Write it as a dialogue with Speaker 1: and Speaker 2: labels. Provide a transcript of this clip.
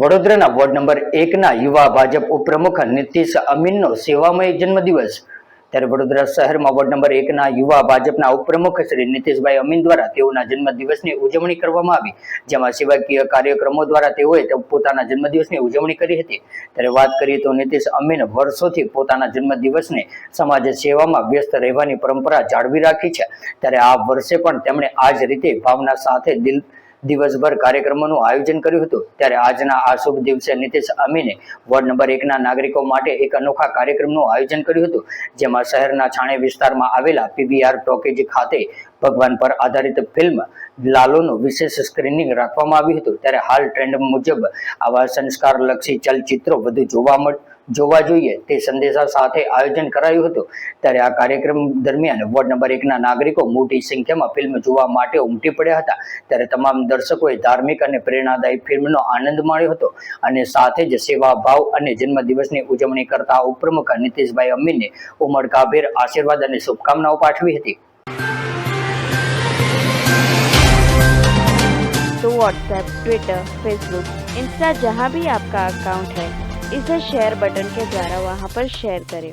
Speaker 1: વડોદરાના ward number 1ના યુવા ભાજપ ઉપપ્રમુખ નીતિશ અમીનનો સેવામય જન્મદિવસ। ત્યારે વડોદરા શહેરમાં વોર્ડ નંબર 1ના યુવા ભાજપના ઉપપ્રમુખ શ્રી નીતિશભાઈ અમીન દ્વારા તેઓના જન્મદિવસની ઉજવણી કરવામાં આવી, જેમાં સેવાકીય કાર્યક્રમો દ્વારા તેઓએ પોતાના જન્મદિવસની ઉજવણી કરી હતી। ત્યારે વાત કરીએ તો નીતિશ અમીન વર્ષોથી પોતાના જન્મદિવસને સમાજ સેવામાં વ્યસ્ત રહેવાની પરંપરા જાળવી રાખી છે। ત્યારે આ વર્ષે પણ તેમણે આ જ રીતે ભાવના સાથે દિવસભર કાર્યક્રમોનું આયોજન કર્યું હતું। ત્યારે આજના આ શુભ દિવસે નીતિશ અમીને વોર્ડ નંબર 1ના નાગરિકો માટે એક અનોખા કાર્યક્રમનું આયોજન કર્યું હતું, જેમાં શહેરના છાણે વિસ્તારમાં આવેલા પીવીઆર ટોકીજ ખાતે ભગવાન પર આધારિત ફિલ્મ લાલોનું વિશેષ સ્ક્રીનિંગ રાખવામાં આવ્યું હતું। ત્યારે હાલ ટ્રેન્ડ મુજબ આવા સંસ્કારલક્ષી ચલચિત્રો વધુ જોવા જોઈએ તે સંદેશા સાથે આયોજન કરાયું હતું। ત્યારે આ કાર્યક્રમ દરમિયાન વોર્ડ નંબર 1ના નાગરિકો મોટી સંખ્યામાં ફિલ્મ જોવા માટે ઉમટી પડ્યા હતા। ત્યારે તમામ દર્શકોએ ધાર્મિક અને પ્રેરણાદાયી ફિલ્મનો આનંદ માણ્યો હતો અને સાથે જ સેવાભાવ અને જન્મદિવસની ઉજવણી કરતા ઉપપ્રમુખ નીતિશભાઈ અમીનને ઉમળકાભેર આશીર્વાદ અને શુભકામનાઓ પાઠવી હતી।
Speaker 2: तो व्हाट्सएप, ट्विटर, फेसबुक, इंस्टा जहाँ भी आपका अकाउंट है, इसे शेयर बटन के द्वारा वहाँ पर शेयर करें।